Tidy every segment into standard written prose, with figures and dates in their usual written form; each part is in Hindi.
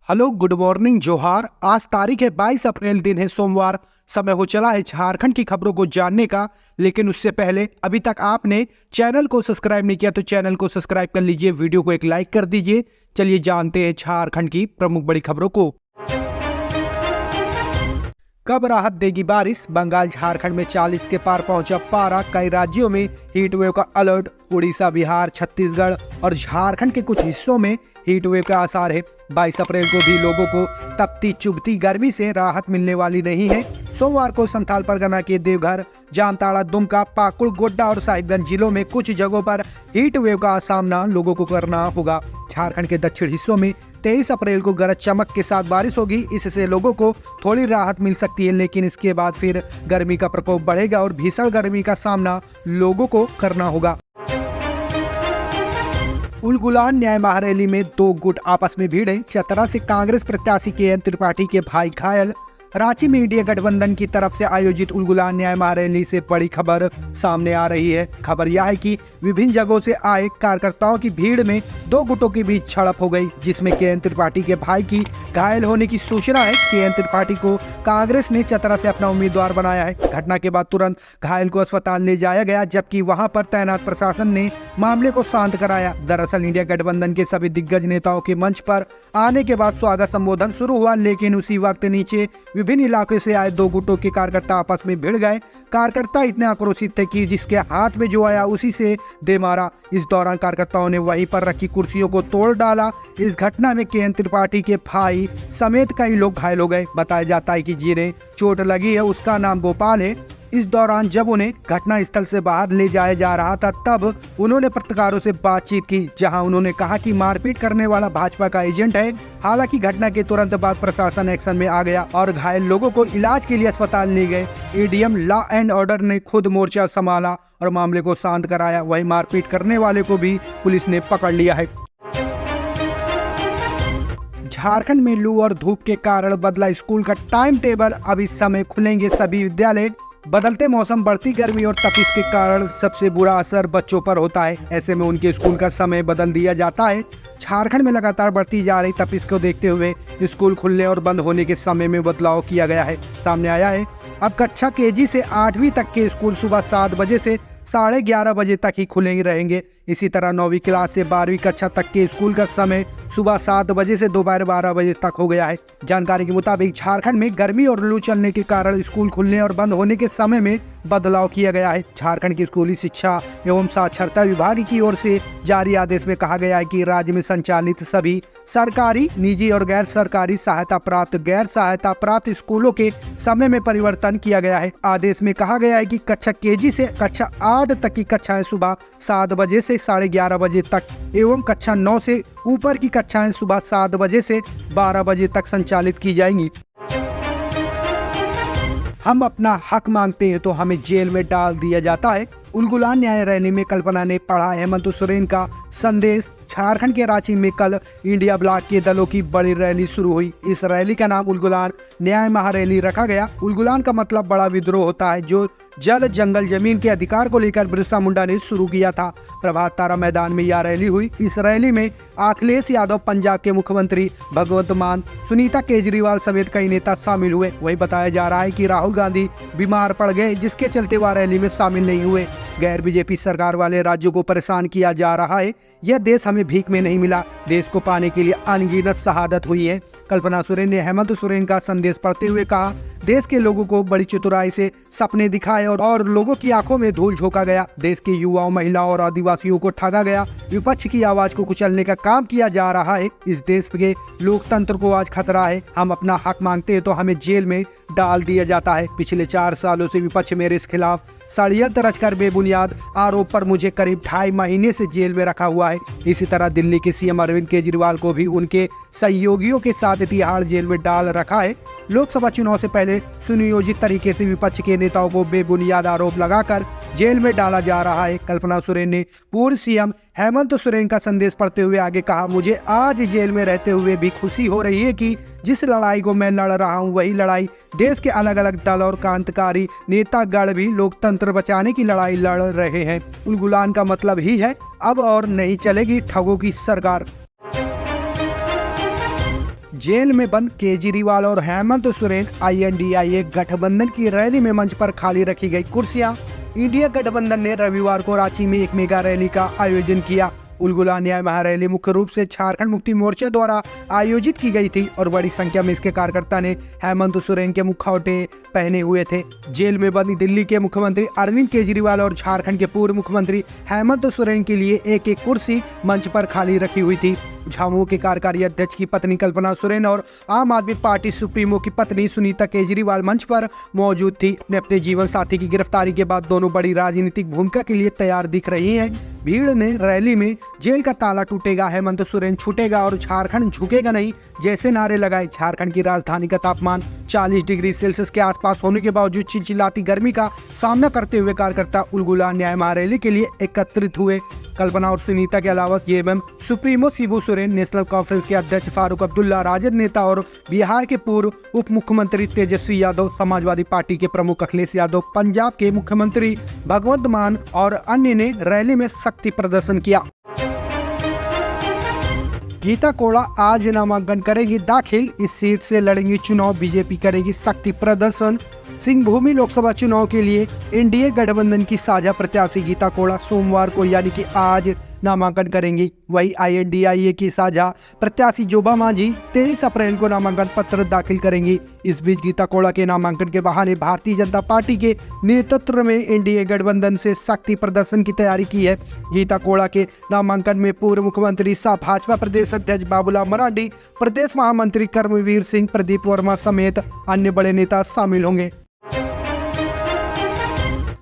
हेलो, गुड मॉर्निंग, जोहार। आज तारीख है 22 अप्रैल, दिन है सोमवार। समय हो चला है झारखंड की खबरों को जानने का। लेकिन उससे पहले अभी तक आपने चैनल को सब्सक्राइब नहीं किया तो चैनल को सब्सक्राइब कर लीजिए, वीडियो को एक लाइक कर दीजिए। चलिए जानते हैं झारखंड की प्रमुख बड़ी खबरों को। कब राहत देगी बारिश? बंगाल झारखंड में 40 के पार पहुंचा पारा। कई राज्यों में हीट वेव का अलर्ट। उड़ीसा, बिहार, छत्तीसगढ़ और झारखंड के कुछ हिस्सों में हीट वेव का आसार है। 22 अप्रैल को भी लोगों को तपती चुभती गर्मी से राहत मिलने वाली नहीं है। सोमवार को संथाल परगना के देवघर, जामताड़ा, दुमका, पाकुड़, गोड्डा और साहिबगंज जिलों में कुछ जगहों पर हीट वेव का सामना लोगों को करना होगा। झारखंड के दक्षिण हिस्सों में 23 अप्रैल को गरज चमक के साथ बारिश होगी। इससे लोगों को थोड़ी राहत मिल सकती है, लेकिन इसके बाद फिर गर्मी का प्रकोप बढ़ेगा और भीषण गर्मी का सामना लोगों को करना होगा। उलगुलान न्याय महारैली में दो गुट आपस में भिड़े। चतरा से कांग्रेस प्रत्याशी केएन त्रिपाठी के भाई घायल। रांची में इंडिया गठबंधन की तरफ से आयोजित उलगुलान न्याय महारैली से बड़ी खबर सामने आ रही है। खबर यह है कि विभिन्न जगहों से आए कार्यकर्ताओं की भीड़ में दो गुटों के बीच झड़प हो गई, जिसमें केएन त्रिपाठी के भाई की घायल होने की सूचना है। केएन त्रिपाठी को कांग्रेस ने चतरा से अपना उम्मीदवार बनाया है। घटना के बाद तुरंत घायल को अस्पताल ले जाया गया, जबकि वहां पर तैनात प्रशासन ने मामले को शांत कराया। दरअसल इंडिया गठबंधन के सभी दिग्गज नेताओं के मंच पर आने के बाद स्वागत संबोधन शुरू हुआ, लेकिन उसी वक्त नीचे विभिन्न इलाकों से आए दो गुटों के कार्यकर्ता आपस में भिड़ गए। कार्यकर्ता इतने आक्रोशित थे कि जिसके हाथ में जो आया उसी से दे मारा। इस दौरान कार्यकर्ताओं ने वहीं पर रखी कुर्सियों को तोड़ डाला। इस घटना में केएन त्रिपाठी के भाई समेत कई लोग घायल हो गए। बताया जाता है कि जिन्हें चोट लगी है उसका नाम गोपाल है। इस दौरान जब उन्हें घटना स्थल से बाहर ले जाया जा रहा था, तब उन्होंने पत्रकारों से बातचीत की, जहां उन्होंने कहा कि मारपीट करने वाला भाजपा का एजेंट है। हालांकि घटना के तुरंत बाद प्रशासन एक्शन में आ गया और घायल लोगों को इलाज के लिए अस्पताल ले गए। एडीएम लॉ एंड ऑर्डर ने खुद मोर्चा संभाला और मामले को शांत कराया। वहीं मारपीट करने वाले को भी पुलिस ने पकड़ लिया है। झारखंड में लू और धूप के कारण बदला स्कूल का टाइम टेबल। अब इस समय खुलेंगे सभी विद्यालय। बदलते मौसम, बढ़ती गर्मी और तपिश के कारण सबसे बुरा असर बच्चों पर होता है। ऐसे में उनके स्कूल का समय बदल दिया जाता है। झारखंड में लगातार बढ़ती जा रही तपिश को देखते हुए स्कूल खुलने और बंद होने के समय में बदलाव किया गया है। सामने आया है अब कक्षा केजी से 8वीं तक के स्कूल सुबह 7 बजे से 11:30 बजे तक ही खुले रहेंगे। इसी तरह 9वीं क्लास से 12वीं कक्षा तक के स्कूल का समय सुबह 7 बजे से दोपहर 12 बजे तक हो गया है। जानकारी के मुताबिक झारखंड में गर्मी और लू चलने के कारण स्कूल खुलने और बंद होने के समय में बदलाव किया गया है। झारखंड की स्कूली शिक्षा एवं साक्षरता विभाग की ओर से जारी आदेश में कहा गया है कि राज्य में संचालित सभी सरकारी, निजी और गैर सरकारी सहायता प्राप्त स्कूलों के समय में परिवर्तन किया गया है। आदेश में कहा गया है कि कक्षा केजी से कक्षा 8 तक की कक्षाएं सुबह 7 बजे से 11:30 बजे तक एवं कक्षा 9 से ऊपर की कक्षाएं सुबह 7 बजे से 12 बजे तक संचालित की जाएंगी। हम अपना हक मांगते हैं तो हमें जेल में डाल दिया जाता है। उलगुलान न्याय रैली में कल्पना ने पढ़ा हेमंत सोरेन का संदेश। झारखंड के रांची में कल इंडिया ब्लॉक के दलों की बड़ी रैली शुरू हुई। इस रैली का नाम उलगुलान न्याय महारैली रखा गया। उलगुलान का मतलब बड़ा विद्रोह होता है, जो जल, जंगल, जमीन के अधिकार को लेकर बिरसा मुंडा ने शुरू किया था। प्रभात तारा मैदान में यह रैली हुई। इस रैली में अखिलेश यादव, पंजाब के मुख्यमंत्री भगवंत मान, सुनीता केजरीवाल समेत कई नेता शामिल हुए। वही बताया जा रहा है कि राहुल गांधी बीमार पड़ गए, जिसके चलते वह रैली में शामिल नहीं हुए। गैर बीजेपी सरकार वाले राज्यों को परेशान किया जा रहा है। यह देश हमें भीख में नहीं मिला, देश को पाने के लिए अनगिनत शहादत हुई है। कल्पना सोरेन ने हेमंत सोरेन का संदेश पढ़ते हुए कहा, देश के लोगों को बड़ी चतुराई से सपने दिखाए और लोगों की आंखों में धूल झोंका गया। देश के युवाओं, महिलाओं और आदिवासियों को ठगा गया। विपक्ष की आवाज को कुचलने का काम किया जा रहा है। इस देश के लोकतंत्र को आज खतरा है। हम अपना हक मांगते हैं तो हमें जेल में डाल दिया जाता है। पिछले 4 सालों से विपक्ष मेरे इस खिलाफ षड्यंत्र रचकर बेबुनियाद आरोप पर मुझे करीब 2.5 महीने से जेल में रखा हुआ है। इसी तरह दिल्ली के सीएम अरविंद केजरीवाल को भी उनके सहयोगियों के साथ तिहाड़ जेल में डाल रखा है। लोकसभा चुनाव से पहले सुनियोजित तरीके से विपक्ष के नेताओं को बेबुनियाद आरोप लगाकर जेल में डाला जा रहा है। कल्पना सोरेन ने पूर्व सीएम हेमंत सोरेन का संदेश पढ़ते हुए आगे कहा, मुझे आज जेल में रहते हुए भी खुशी हो रही है कि जिस लड़ाई को मैं लड़ रहा हूं, वही लड़ाई देश के अलग अलग दल और क्रांतिकारी नेतागण भी लोकतंत्र बचाने की लड़ाई लड़ रहे हैं। उलगुलान का मतलब ही है, अब और नहीं चलेगी ठगों की सरकार। जेल में बंद केजरीवाल और हेमंत सोरेन, INDIA गठबंधन की रैली में मंच पर खाली रखी गई कुर्सियां। इंडिया गठबंधन ने रविवार को रांची में एक मेगा रैली का आयोजन किया। उलगुला न्याय महारैली मुख्य रूप से झारखंड मुक्ति मोर्चा द्वारा आयोजित की गई थी और बड़ी संख्या में इसके कार्यकर्ता ने हेमंत सोरेन के मुखौटे पहने हुए थे। जेल में बंदी दिल्ली के मुख्यमंत्री अरविंद केजरीवाल और झारखंड के पूर्व मुख्यमंत्री हेमंत सोरेन के लिए एक एक कुर्सी मंच पर खाली रखी हुई थी। झामुमो के कार्यकारी अध्यक्ष की पत्नी कल्पना सोरेन और आम आदमी पार्टी सुप्रीमो की पत्नी सुनीता केजरीवाल मंच पर मौजूद थी। अपने जीवन साथी की गिरफ्तारी के बाद दोनों बड़ी राजनीतिक भूमिका के लिए तैयार दिख रही हैं। भीड़ ने रैली में जेल का ताला टूटेगा, हेमंत सोरेन छूटेगा और झारखंड झुकेगा नहीं जैसे नारे लगाए। झारखंड की राजधानी का तापमान 40 डिग्री सेल्सियस के आसपास होने के बावजूद चिलचिलाती गर्मी का सामना करते हुए कार्यकर्ता उलगुला न्याय महारैली के लिए एकत्रित हुए। कल्पना और सुनीता के अलावा JMM supremo Shibu Soren, national conference के अध्यक्ष फारूक अब्दुल्ला, राजद नेता और बिहार के पूर्व उप मुख्यमंत्री तेजस्वी यादव, समाजवादी पार्टी के प्रमुख अखिलेश यादव, पंजाब के मुख्यमंत्री भगवंत मान और अन्य ने रैली में शक्ति प्रदर्शन किया। गीता कोड़ा आज नामांकन करेगी दाखिल, इस सीट से लड़ेंगी चुनाव, बीजेपी करेगी शक्ति प्रदर्शन। सिंहभूमि लोकसभा चुनाव के लिए एनडीए गठबंधन की साझा प्रत्याशी गीता कोड़ा सोमवार को यानी कि आज नामांकन करेंगी। वही INDIA की साझा प्रत्याशी जोबा मांझी 23 अप्रैल को नामांकन पत्र दाखिल करेंगी। इस बीच गीता कोड़ा के नामांकन के बहाने भारतीय जनता पार्टी के नेतृत्व में एनडीए गठबंधन से शक्ति प्रदर्शन की तैयारी की है। गीता कोड़ा के नामांकन में पूर्व मुख्यमंत्री सह भाजपा प्रदेश अध्यक्ष बाबूलाल मरांडी, प्रदेश महामंत्री कर्मवीर सिंह, प्रदीप वर्मा समेत अन्य बड़े नेता शामिल होंगे।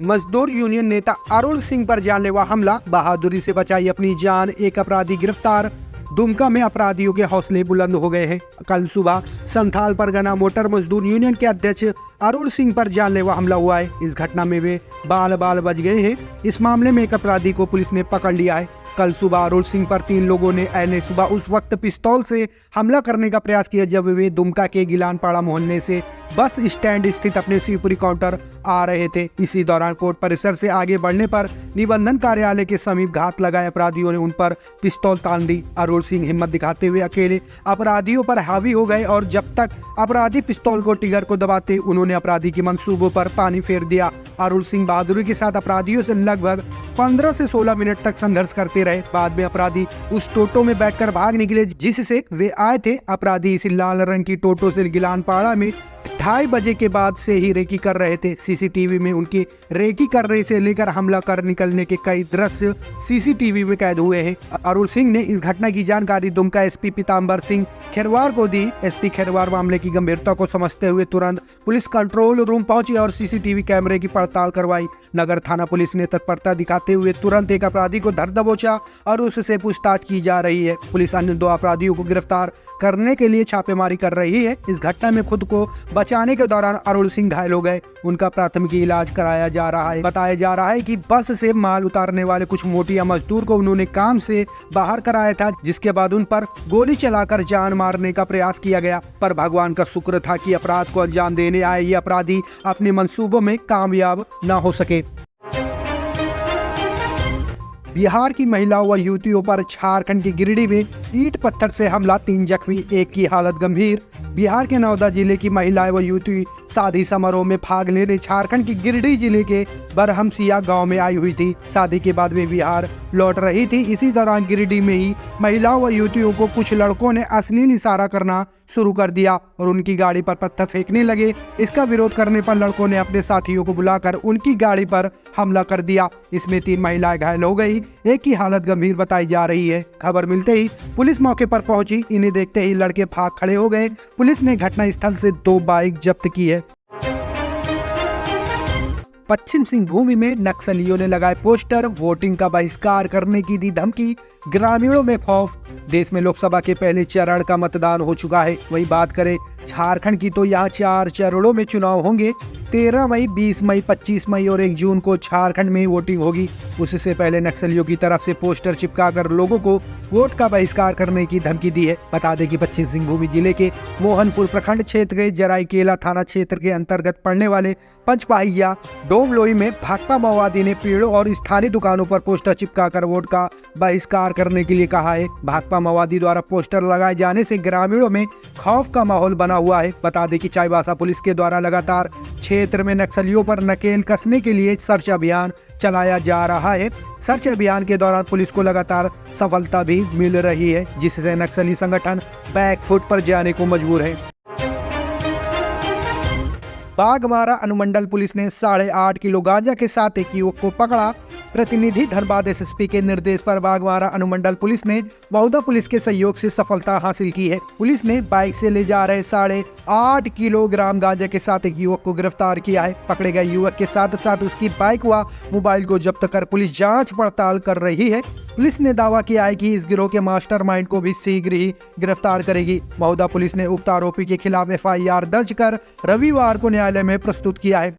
मजदूर यूनियन नेता अरुण सिंह पर जानलेवा हमला, बहादुरी से बचाई अपनी जान, एक अपराधी गिरफ्तार। दुमका में अपराधियों के हौसले बुलंद हो गए हैं। कल सुबह संथाल परगना मोटर मजदूर यूनियन के अध्यक्ष अरुण सिंह पर जानलेवा हमला हुआ है। इस घटना में वे बाल बच गए हैं। इस मामले में एक अपराधी को पुलिस ने पकड़ लिया है। कल सुबह अरुण सिंह पर 3 लोगों ने अहले सुबह उस वक्त पिस्तौल से हमला करने का प्रयास किया जब वे दुमका के गिलानपाड़ा मोहल्ले से बस स्टैंड स्थित अपने शिवपुरी काउंटर आ रहे थे। इसी दौरान कोर्ट परिसर से आगे बढ़ने पर निबंधन कार्यालय के समीप घात लगाए अपराधियों ने उन पर पिस्तौल तान दी। अरुण सिंह हिम्मत दिखाते हुए अकेले अपराधियों पर हावी हो गए और जब तक अपराधी पिस्तौल को ट्रिगर को दबाते उन्होंने अपराधी के मंसूबों पर पानी फेर दिया। अरुण सिंह बहादुरी के साथ अपराधियों से लगभग 15 से 16 मिनट तक संघर्ष करते रहे। बाद में अपराधी उस टोटो में बैठकर भाग निकले जिससे वे आए थे। अपराधी इस लाल रंग की टोटो से गिलानपाड़ा में 2:30 बजे के बाद से ही रेकी कर रहे थे। सीसीटीवी में उनकी रेकी करने से लेकर हमला कर निकलने के कई दृश्य सीसीटीवी में कैद हुए हैं। अरुण सिंह ने इस घटना की जानकारी दुमका एसपी पीताम्बर सिंह खेरवार को दी। एसपी खेरवार मामले की गंभीरता को समझते हुए तुरंत पुलिस कंट्रोल रूम पहुंची और सीसीटीवी कैमरे की पड़ताल करवाई। नगर थाना पुलिस ने तत्परता दिखाते हुए तुरंत एक अपराधी को धर दबोचा और उससे पूछताछ की जा रही है। पुलिस अन्य 2 अपराधियों को गिरफ्तार करने के लिए छापेमारी कर रही है। इस घटना में खुद को बचाने के दौरान अरुण सिंह घायल हो गए। उनका प्राथमिक इलाज कराया जा रहा है। बताया जा रहा है कि बस से माल उतारने वाले कुछ मोटिया मजदूर को उन्होंने काम से बाहर कराया था, जिसके बाद उन पर गोली चलाकर जान मारने का प्रयास किया गया। पर भगवान का शुक्र था कि अपराध को अंजाम देने आए ये अपराधी अपने मंसूबों में कामयाब न हो सके। बिहार की महिलाओं व युवतियों पर झारखंड के गिरिडीह में ईंट पत्थर से हमला, 3 जख्मी, एक की हालत गंभीर। बिहार के नवादा जिले की महिलाएं व युवती शादी समारोह में भाग लेने झारखंड के गिरिडीह जिले के बरहमसिया गांव में आई हुई थी। शादी के बाद वे बिहार लौट रही थी। इसी दौरान गिरिडीह में ही महिलाओं व युवतियों को कुछ लड़कों ने अश्लील इशारा करना शुरू कर दिया और उनकी गाड़ी पर पत्थर फेंकने लगे। इसका विरोध करने पर लड़कों ने अपने साथियों को बुलाकर उनकी गाड़ी पर हमला कर दिया। इसमें 3 महिलाएं घायल हो गई, एक की हालत गंभीर बताई जा रही है। खबर मिलते ही पुलिस मौके पर पहुंची। इन्हें देखते ही लड़के भाग खड़े हो गए। पुलिस ने घटनास्थल से 2 बाइक जब्त की है। पश्चिम सिंहभूमि में नक्सलियों ने लगाए पोस्टर, वोटिंग का बहिष्कार करने की दी धमकी, ग्रामीणों में खौफ। देश में लोकसभा के पहले चरण का मतदान हो चुका है। वही बात करें झारखंड की तो यहाँ 4 चरणों में चुनाव होंगे। 13 मई, 20 मई, 25 मई और 1 जून को झारखंड में वोटिंग होगी। उससे पहले नक्सलियों की तरफ से पोस्टर चिपकाकर लोगों को वोट का बहिष्कार करने की धमकी दी है। बता दें कि पश्चिम सिंहभूम जिले के मोहनपुर प्रखंड क्षेत्र के जराईकेला थाना क्षेत्र के अंतर्गत पड़ने वाले पंचपाहिया डोमलोई में भाकपा माओवादी ने पेड़ों और स्थानीय दुकानों पर पोस्टर चिपकाकर वोट का बहिष्कार करने के लिए कहा है। भाकपा माओवादी द्वारा पोस्टर लगाए जाने से ग्रामीणों में खौफ का माहौल बना हुआ है। बता दें कि चाईबासा पुलिस के द्वारा लगातार क्षेत्र में नक्सलियों पर नकेल कसने के लिए सर्च अभियान चलाया जा रहा है। सर्च अभियान के दौरान पुलिस को लगातार सफलता भी मिल रही है, जिससे नक्सली संगठन बैकफुट पर जाने को मजबूर है। बाघमारा अनुमंडल पुलिस ने 8.5 किलो गांजा के साथ एक युवक को पकड़ा। प्रतिनिधि धनबाद एसएसपी के निर्देश पर बाघमारा अनुमंडल पुलिस ने बौद्धा पुलिस के सहयोग से सफलता हासिल की है। पुलिस ने बाइक से ले जा रहे 8.5 किलोग्राम गांजा के साथ एक युवक को गिरफ्तार किया है। पकड़े गए युवक के साथ साथ उसकी बाइक व मोबाइल को जब्त कर पुलिस जाँच पड़ताल कर रही है। पुलिस ने दावा किया है कि इस गिरोह के मास्टरमाइंड को भी शीघ्र ही गिरफ्तार करेगी। बौद्धा पुलिस ने उक्त आरोपी के खिलाफ FIR दर्ज कर रविवार को न्यायालय में प्रस्तुत किया है।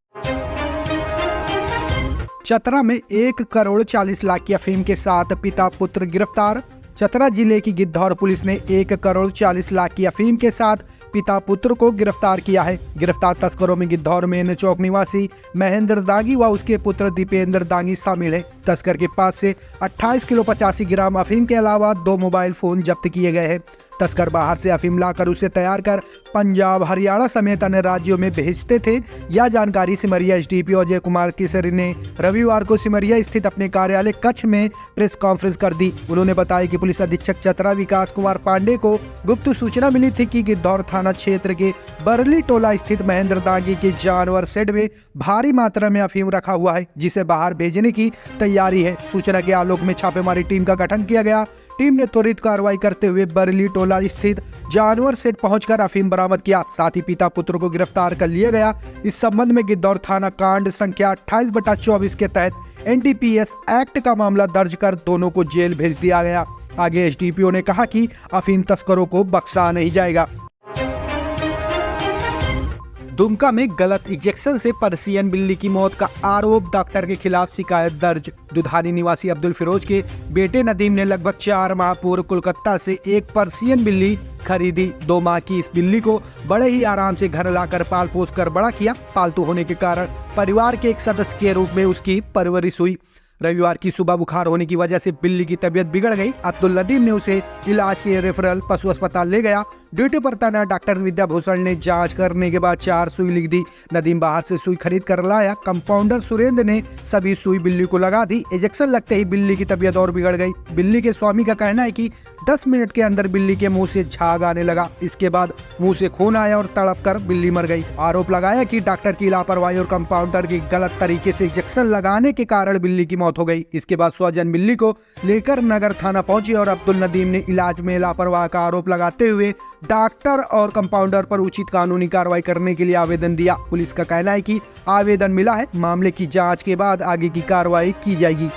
चतरा में 1 करोड़ 40 लाख की अफीम के साथ पिता पुत्र गिरफ्तार। चतरा जिले की गिद्धौर पुलिस ने 1 करोड़ 40 लाख की अफीम के साथ पिता पुत्र को गिरफ्तार किया है। गिरफ्तार तस्करों में गिद्धौर में चौक निवासी महेंद्र दांगी व उसके पुत्र दीपेंद्र दांगी शामिल है। तस्कर के पास से 28 किलो 85 ग्राम अफीम के अलावा 2 मोबाइल फोन जब्त किए गए हैं। तस्कर बाहर से अफीम लाकर उसे तैयार कर पंजाब, हरियाणा समेत अन्य राज्यों में भेजते थे। यह जानकारी सिमरिया SDPO अजय कुमार केसरी ने रविवार को सिमरिया स्थित अपने कार्यालय कक्ष में प्रेस कॉन्फ्रेंस कर दी। उन्होंने बताया कि पुलिस अधीक्षक चतरा विकास कुमार पांडे को गुप्त सूचना मिली थी कि गिद्धौर थाना क्षेत्र के बरली टोला स्थित महेंद्र दांगी के जानवर शेड में भारी मात्रा में अफीम रखा हुआ है, जिसे बाहर भेजने की तैयारी है। सूचना के आलोक में छापेमारी टीम का गठन किया गया। टीम ने त्वरित कार्रवाई करते हुए बरली टोला स्थित जानवर सेट पहुंचकर अफीम बरामद किया। साथ ही पिता पुत्र को गिरफ्तार कर लिया गया। इस संबंध में गिद्धौर थाना कांड संख्या 28/24 के तहत NDPS एक्ट का मामला दर्ज कर दोनों को जेल भेज दिया गया। आगे SDPO ने कहा कि अफीम तस्करों को बख्शा नहीं जाएगा। दुमका में गलत इंजेक्शन से पर्शियन बिल्ली की मौत का आरोप, डॉक्टर के खिलाफ शिकायत दर्ज। दुधानी निवासी अब्दुल फिरोज के बेटे नदीम ने लगभग 4 माह पूर्व कोलकाता से एक पर्शियन बिल्ली खरीदी। 2 माह की इस बिल्ली को बड़े ही आराम से घर लाकर पाल पोस कर बड़ा किया। पालतू होने के कारण परिवार के एक सदस्य के रूप में उसकी परवरिश हुई। रविवार की सुबह बुखार होने की वजह से बिल्ली की तबीयत बिगड़ गई। अब्दुल नदीम ने उसे इलाज के रेफरल पशु अस्पताल ले गया। ड्यूटी पर तैनात डॉक्टर विद्याभूषण ने जांच करने के बाद 4 सुई लिख दी। नदीम बाहर से सुई खरीद कर लाया। कंपाउंडर सुरेंद्र ने सभी सुई बिल्ली को लगा दी। इंजेक्शन लगते ही बिल्ली की तबीयत और बिगड़ गई। बिल्ली के स्वामी का कहना है कि 10 मिनट के अंदर बिल्ली के मुंह से झाग आने लगा। इसके बाद मुंह से खून आया और तड़प कर बिल्ली मर गई। आरोप लगाया कि डॉक्टर की लापरवाही और कंपाउंडर की गलत तरीके से इंजेक्शन लगाने के कारण बिल्ली की मौत हो गई। इसके बाद स्वजन बिल्ली को लेकर नगर थाना पहुंचे और अब्दुल नदीम ने इलाज में लापरवाही का आरोप लगाते हुए डॉक्टर और कंपाउंडर पर उचित कानूनी कार्रवाई करने के लिए आवेदन दिया। पुलिस का कहना है कि आवेदन मिला है। मामले की जांच के बाद आगे की कार्रवाई की जाएगी।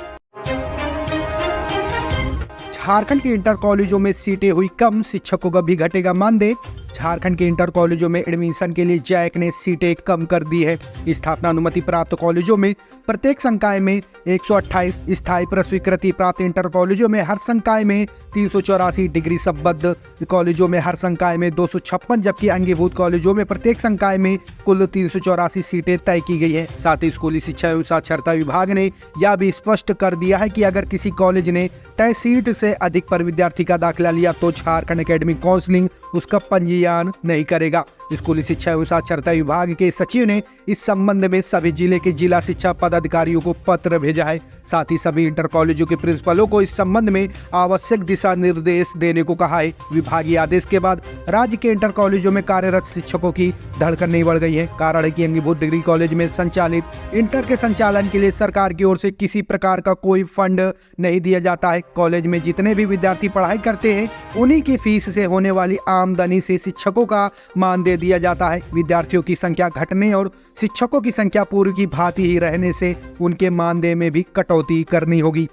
झारखंड के इंटर कॉलेजों में सीटें हुई कम, शिक्षकों का भी घटेगा मानदेय। झारखंड के इंटर कॉलेजों में एडमिशन के लिए जैक ने सीटें कम कर दी है। स्थापना अनुमति प्राप्त कॉलेजों में प्रत्येक संकाय में 128, स्थायी प्रस्वीकृति प्राप्त इंटर कॉलेजों में हर संकाय में 384, डिग्री संबद्ध कॉलेजों में हर संकाय में 256, जबकि अंगीभूत कॉलेजों में प्रत्येक संकाय में कुल 384 सीटें तय की गई है। साथ ही स्कूली शिक्षा एवं साक्षरता विभाग ने यह भी स्पष्ट कर दिया है कि अगर किसी कॉलेज ने तय सीट से अधिक पर विद्यार्थी का दाखिला लिया तो झारखंड एकेडमिक काउंसिलिंग उसका पंजीयन नहीं करेगा। स्कूली शिक्षा एवं साक्षरता विभाग के सचिव ने इस संबंध में सभी जिले के जिला शिक्षा पदाधिकारियों को पत्र भेजा है। साथ ही सभी इंटर कॉलेजों के प्रिंसिपलों को इस संबंध में आवश्यक दिशा निर्देश देने को कहा है। विभागीय आदेश के बाद राज्य के इंटर कॉलेजों में कार्यरत शिक्षकों की धड़कन नहीं बढ़ गई है। कारण है कि अंगीभूत डिग्री कॉलेज में संचालित इंटर के संचालन के लिए सरकार की ओर से किसी प्रकार का कोई फंड नहीं दिया जाता है। कॉलेज में जितने भी विद्यार्थी पढ़ाई करते हैं उन्हीं की फीस से होने वाली आमदनी से शिक्षकों का मानदेय दिया जाता है। विद्यार्थियों की संख्या घटने और शिक्षकों की संख्या पूर्व की भांति ही रहने से उनके मानदेय में भी कटौती करनी होगी।